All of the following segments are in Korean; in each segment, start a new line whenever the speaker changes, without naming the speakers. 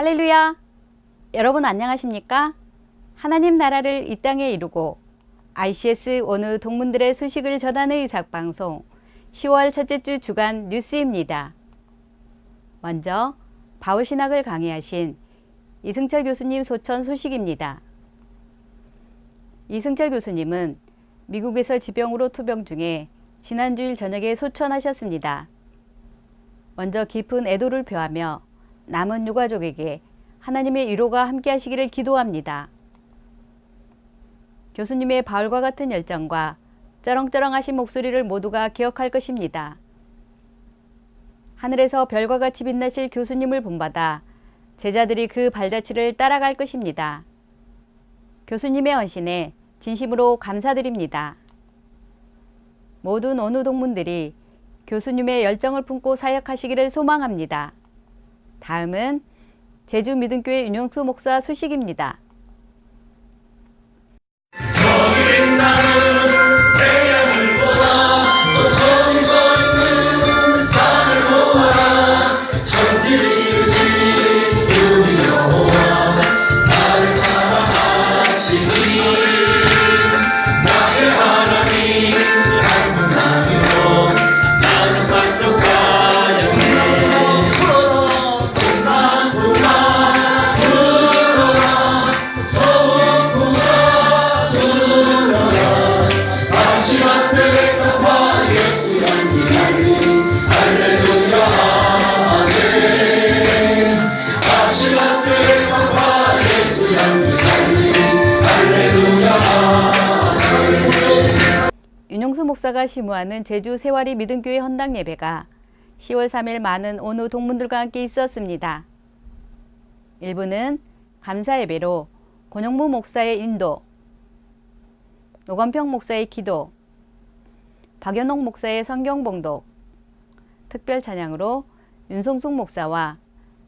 할렐루야! 여러분 안녕하십니까? 하나님 나라를 이 땅에 이루고 ICS 어느 동문들의 소식을 전하는 의삭방송 10월 첫째 주 주간 뉴스입니다. 먼저 바울신학을 강의하신 이승철 교수님 소천 소식입니다. 이승철 교수님은 미국에서 지병으로 투병 중에 지난주일 저녁에 소천하셨습니다. 먼저 깊은 애도를 표하며 남은 유가족에게 하나님의 위로가 함께 하시기를 기도합니다. 교수님의 바울과 같은 열정과 쩌렁쩌렁하신 목소리를 모두가 기억할 것입니다. 하늘에서 별과 같이 빛나실 교수님을 본받아 제자들이 그 발자취를 따라갈 것입니다. 교수님의 헌신에 진심으로 감사드립니다. 모든 어느 동문들이 교수님의 열정을 품고 사역하시기를 소망합니다. 다음은 제주 믿음교회 윤영수 목사 소식입니다.
저기 나는 태양을 보라 또 저기서 있는 산을 보아라 천지를 지으신 우리 여호와 나를 사랑하시니 나의 하나님 한분하기로 나는 만족하여
윤용수 목사가 심우하는 제주 세와리 믿음교회 헌당 예배가 10월 3일 많은 어느 동문들과 함께 있었습니다. 일부는 감사 예배로 권영무 목사의 인도, 노건평 목사의 기도, 박연옥 목사의 성경 봉독, 특별 찬양으로 윤성숙 목사와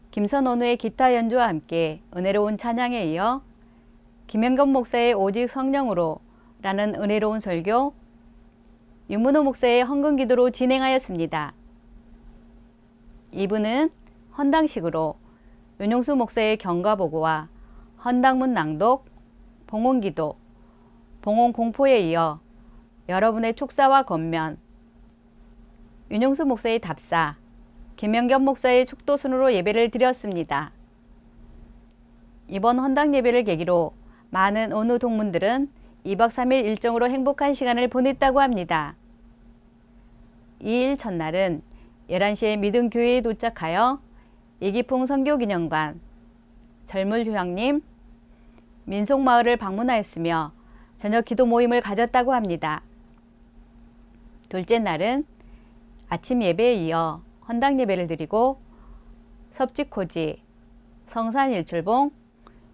김선원우의 기타 연주와 함께 은혜로운 찬양에 이어 김영건 목사의 오직 성령으로 라는 은혜로운 설교, 윤문호 목사의 헌금 기도로 진행하였습니다. 2부는 헌당식으로 윤용수 목사의 경과 보고와 헌당문 낭독, 봉헌 기도, 봉헌 공포에 이어 여러분의 축사와 권면, 윤용수 목사의 답사, 김영견 목사의 축도 순으로 예배를 드렸습니다. 이번 헌당 예배를 계기로 많은 어느 동문들은 2박 3일 일정으로 행복한 시간을 보냈다고 합니다. 2일 첫날은 11시에 믿음교회에 도착하여 이기풍 선교기념관, 절물효향님, 민속마을을 방문하였으며 저녁 기도 모임을 가졌다고 합니다. 둘째 날은 아침 예배에 이어 헌당 예배를 드리고 섭지코지, 성산일출봉,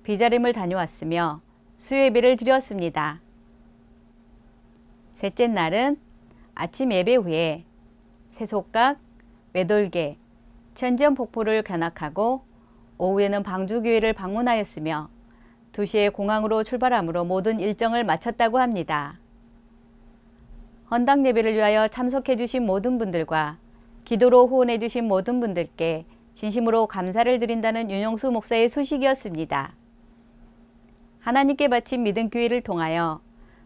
비자림을 다녀왔으며 수요 예배를 드렸습니다. 셋째 날은 아침 예배 후에 세속각, 외돌개, 천지연 폭포를 견학하고 오후에는 방주교회를 방문하였으며 2시에 공항으로 출발하므로 모든 일정을 마쳤다고 합니다. 헌당 예배를 위하여 참석해 주신 모든 분들과 기도로 후원해 주신 모든 분들께 진심으로 감사를 드린다는 윤용수 목사의 소식이었습니다. 하나님께 바친 믿음교회를 통하여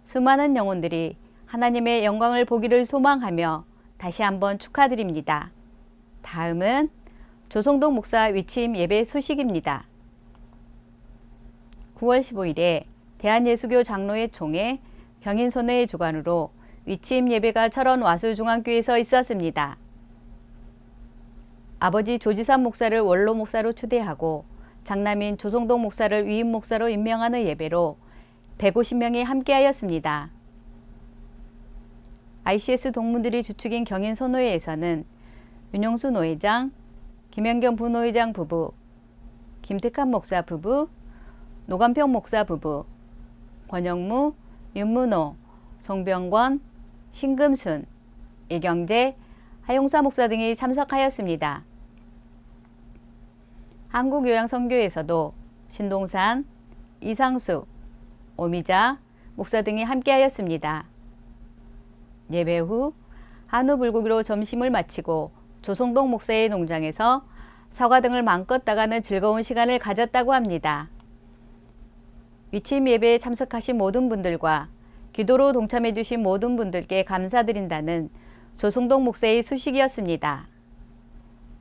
수많은 영혼들이 하나님의 영광을 보기를 소망하며 다시 한번 축하드립니다. 다음은 조성동 목사 위침 예배 소식입니다. 9월 15일에 대한예수교 장로회 총회 경인선회의 주관으로 위침 예배가 철원 와수중앙교회에서 있었습니다. 아버지 조지삼 목사를 원로 목사로 추대하고 장남인 조성동 목사를 위임 목사로 임명하는 예배로 150명이 함께하였습니다. ICS 동문들이 주축인 경인선호회에서는 윤용수 노회장, 김영경 부노회장 부부, 김택한 목사 부부, 노건평 목사 부부, 권영무, 윤문호, 송병권, 신금순, 이경재, 하용사 목사 등이 참석하였습니다. 한국요양선교에서도 신동산, 이상수, 오미자 목사 등이 함께하였습니다. 예배 후 한우 불고기로 점심을 마치고 조성동 목사의 농장에서 사과 등을 마음껏 따가는 즐거운 시간을 가졌다고 합니다. 위침 예배에 참석하신 모든 분들과 기도로 동참해 주신 모든 분들께 감사드린다는 조성동 목사의 소식이었습니다.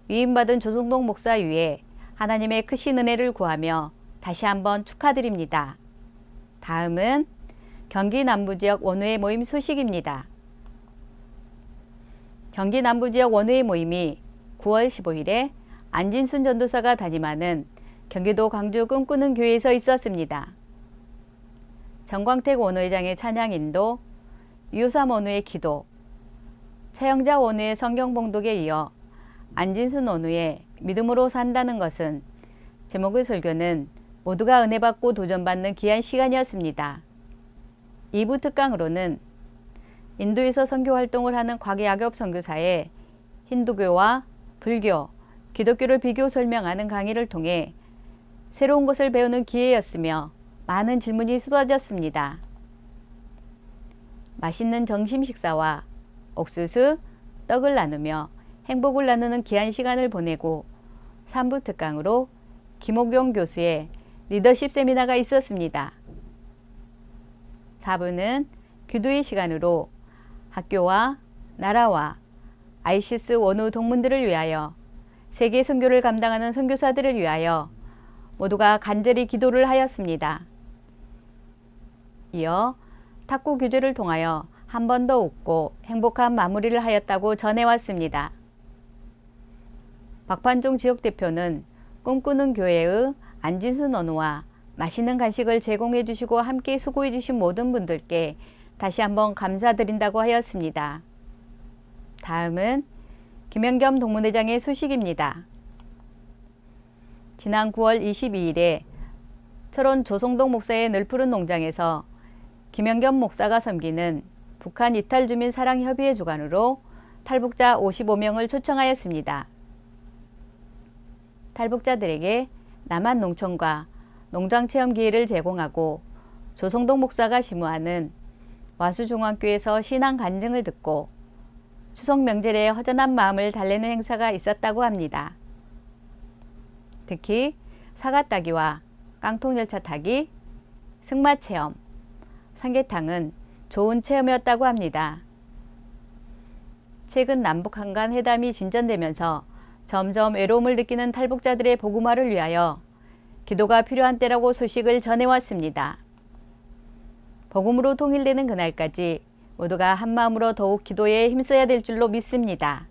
위임받은 조성동 목사 위에 하나님의 크신 은혜를 구하며 다시 한번 축하드립니다. 다음은 경기 남부지역 원우회 모임 소식입니다. 경기 남부지역 원우회 모임이 9월 15일에 안진순 전도사가 담임하는 경기도 광주 꿈꾸는 교회에서 있었습니다. 정광택 원우회장의 찬양 인도, 유삼 원우의 기도, 차영자 원우의 성경 봉독에 이어 안진순 원우의 믿음으로 산다는 것은 제목의 설교는 모두가 은혜 받고 도전받는 귀한 시간이었습니다. 2부 특강으로는 인도에서 선교 활동을 하는 곽야겹 선교사의 힌두교와 불교, 기독교를 비교 설명하는 강의를 통해 새로운 것을 배우는 기회였으며 많은 질문이 쏟아졌습니다. 맛있는 점심 식사와 옥수수, 떡을 나누며 행복을 나누는 귀한 시간을 보내고 3부 특강으로 김옥용 교수의 리더십 세미나가 있었습니다. 4부는 기도의 시간으로 학교와 나라와 아이시스 원우 동문들을 위하여 세계 선교를 감당하는 선교사들을 위하여 모두가 간절히 기도를 하였습니다. 이어 탁구 교제를 통하여 한 번 더 웃고 행복한 마무리를 하였다고 전해왔습니다. 박판종 지역대표는 꿈꾸는 교회의 안진순 원우와 맛있는 간식을 제공해 주시고 함께 수고해 주신 모든 분들께 다시 한번 감사드린다고 하였습니다. 다음은 김영겸 동문회장의 소식입니다. 지난 9월 22일에 철원 조성동 목사의 늘푸른 농장에서 김영겸 목사가 섬기는 북한 이탈 주민 사랑 협의회 주관으로 탈북자 55명을 초청하였습니다. 탈북자들에게 남한 농촌과 농장 체험 기회를 제공하고 조성동 목사가 심우하는 와수중앙교에서 신앙 간증을 듣고 추석 명절에 허전한 마음을 달래는 행사가 있었다고 합니다. 특히 사과 따기와 깡통열차 타기, 승마 체험, 삼계탕은 좋은 체험이었다고 합니다. 최근 남북 한간 회담이 진전되면서 점점 외로움을 느끼는 탈북자들의 복음화를 위하여 기도가 필요한 때라고 소식을 전해왔습니다. 복음으로 통일되는 그날까지 모두가 한마음으로 더욱 기도에 힘써야 될 줄로 믿습니다.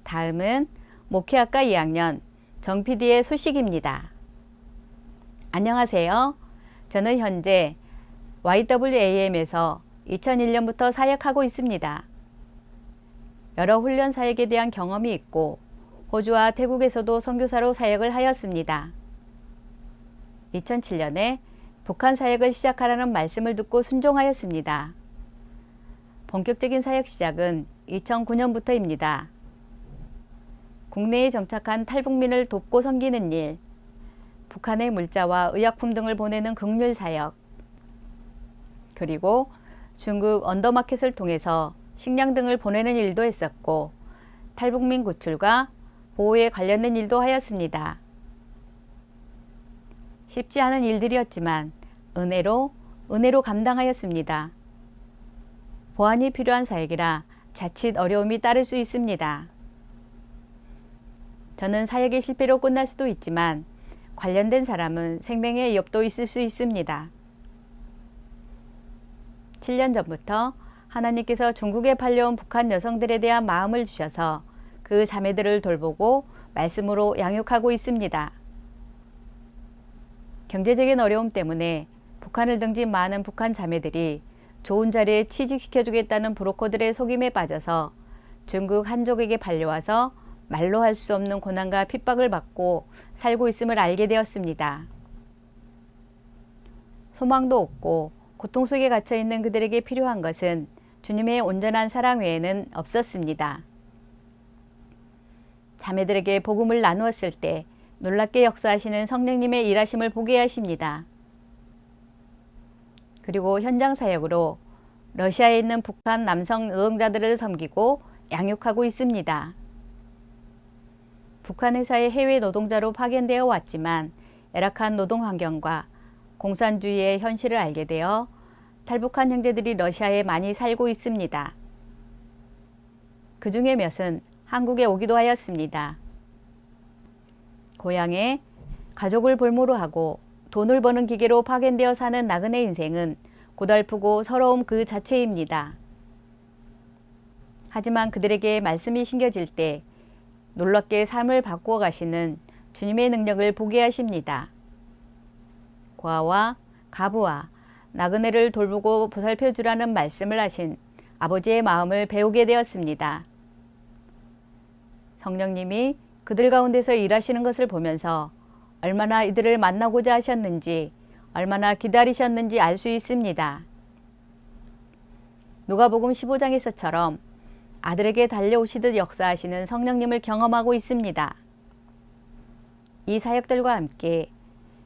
다음은 목회학과 2학년 정 PD의 소식입니다. 안녕하세요. 저는 현재 YWAM에서 2001년부터 사역하고 있습니다. 여러 훈련 사역에 대한 경험이 있고 호주와 태국에서도 선교사로 사역을 하였습니다. 2007년에 북한 사역을 시작하라는 말씀을 듣고 순종하였습니다. 본격적인 사역 시작은 2009년부터입니다. 국내에 정착한 탈북민을 돕고 섬기는 일, 북한의 물자와 의약품 등을 보내는 긍휼 사역, 그리고 중국 언더마켓을 통해서 식량 등을 보내는 일도 했었고 탈북민 구출과 보호에 관련된 일도 하였습니다. 쉽지 않은 일들이었지만 은혜로 감당하였습니다. 보완이 필요한 사역이라 자칫 어려움이 따를 수 있습니다. 저는 사역의 실패로 끝날 수도 있지만 관련된 사람은 생명의 위협도 있을 수 있습니다. 7년 전부터 하나님께서 중국에 팔려온 북한 여성들에 대한 마음을 주셔서 그 자매들을 돌보고 말씀으로 양육하고 있습니다. 경제적인 어려움 때문에 북한을 등진 많은 북한 자매들이 좋은 자리에 취직시켜주겠다는 브로커들의 속임에 빠져서 중국 한족에게 팔려와서 말로 할 수 없는 고난과 핍박을 받고 살고 있음을 알게 되었습니다. 소망도 없고 고통 속에 갇혀 있는 그들에게 필요한 것은 주님의 온전한 사랑 외에는 없었습니다. 자매들에게 복음을 나누었을 때 놀랍게 역사하시는 성령님의 일하심을 보게 하십니다. 그리고 현장 사역으로 러시아에 있는 북한 남성 노동자들을 섬기고 양육하고 있습니다. 북한 회사의 해외 노동자로 파견되어 왔지만 열악한 노동 환경과 공산주의의 현실을 알게 되어 탈북한 형제들이 러시아에 많이 살고 있습니다. 그 중에 몇은 한국에 오기도 하였습니다. 고향에 가족을 볼모로 하고 돈을 버는 기계로 파견되어 사는 나그네 인생은 고달프고 서러움 그 자체입니다. 하지만 그들에게 말씀이 신겨질 때 놀랍게 삶을 바꾸어 가시는 주님의 능력을 보게 하십니다. 고아와 가부와 나그네를 돌보고 보살펴 주라는 말씀을 하신 아버지의 마음을 배우게 되었습니다. 성령님이 그들 가운데서 일하시는 것을 보면서 얼마나 이들을 만나고자 하셨는지, 얼마나 기다리셨는지 알 수 있습니다. 누가복음 15장에서처럼 아들에게 달려오시듯 역사하시는 성령님을 경험하고 있습니다. 이 사역들과 함께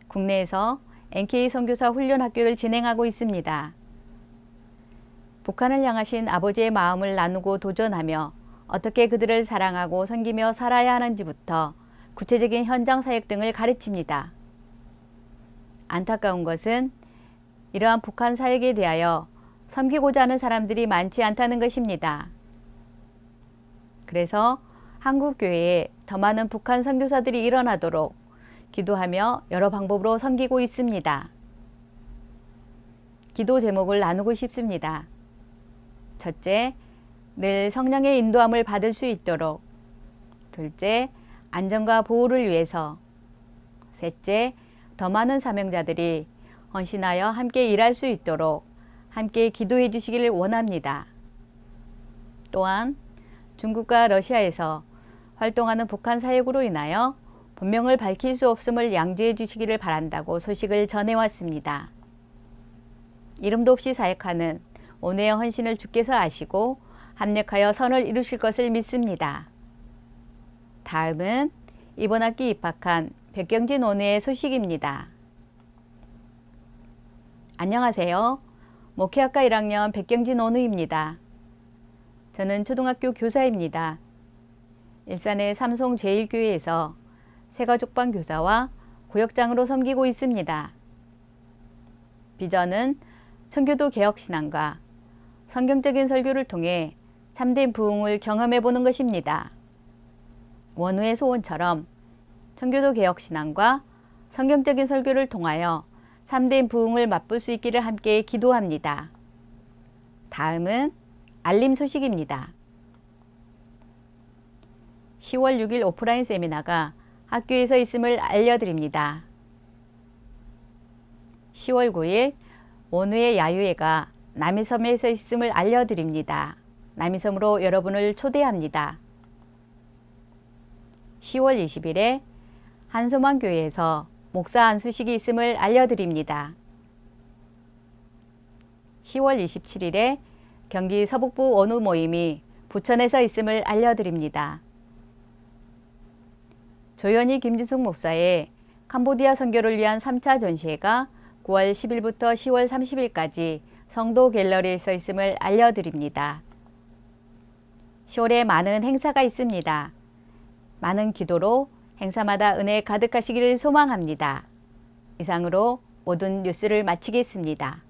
국내에서 NK 선교사 훈련학교를 진행하고 있습니다. 북한을 향하신 아버지의 마음을 나누고 도전하며 어떻게 그들을 사랑하고 섬기며 살아야 하는지부터 구체적인 현장 사역 등을 가르칩니다. 안타까운 것은 이러한 북한 사역에 대하여 섬기고자 하는 사람들이 많지 않다는 것입니다. 그래서 한국 교회에 더 많은 북한 선교사들이 일어나도록 기도하며 여러 방법으로 섬기고 있습니다. 기도 제목을 나누고 싶습니다. 첫째, 늘 성령의 인도함을 받을 수 있도록. 둘째, 안전과 보호를 위해서. 셋째, 더 많은 사명자들이 헌신하여 함께 일할 수 있도록 함께 기도해 주시기를 원합니다. 또한 중국과 러시아에서 활동하는 북한 사역으로 인하여 본명을 밝힐 수 없음을 양지해 주시기를 바란다고 소식을 전해왔습니다. 이름도 없이 사역하는 오늘의 헌신을 주께서 아시고 합력하여 선을 이루실 것을 믿습니다. 다음은 이번 학기 입학한 백경진 원우의 소식입니다. 안녕하세요. 목회학과 1학년 백경진 원우입니다. 저는 초등학교 교사입니다. 일산의 삼송 제1교회에서 새가족반 교사와 구역장으로 섬기고 있습니다. 비전은 청교도 개혁신앙과 성경적인 설교를 통해 참된 부흥을 경험해 보는 것입니다. 원우의 소원처럼 청교도 개혁신앙과 성경적인 설교를 통하여 참된 부흥을 맛볼 수 있기를 함께 기도합니다. 다음은 알림 소식입니다. 10월 6일 오프라인 세미나가 학교에서 있음을 알려드립니다. 10월 9일 원우의 야유회가 남이섬에서 있음을 알려드립니다. 남이섬으로 여러분을 초대합니다. 10월 20일에 한소만 교회에서 목사 안수식이 있음을 알려드립니다. 10월 27일에 경기 서북부 원우 모임이 부천에서 있음을 알려드립니다. 조현희 김진숙 목사의 캄보디아 선교를 위한 3차 전시회가 9월 10일부터 10월 30일까지 성도 갤러리에서 있음을 알려드립니다. 10월에 많은 행사가 있습니다. 많은 기도로 행사마다 은혜 가득하시기를 소망합니다. 이상으로 모든 뉴스를 마치겠습니다.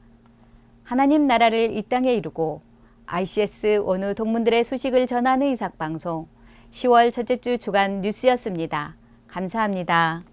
하나님 나라를 이 땅에 이루고 ICS 원우 동문들의 소식을 전하는 이삭방송 10월 첫째 주 주간 뉴스였습니다. 감사합니다.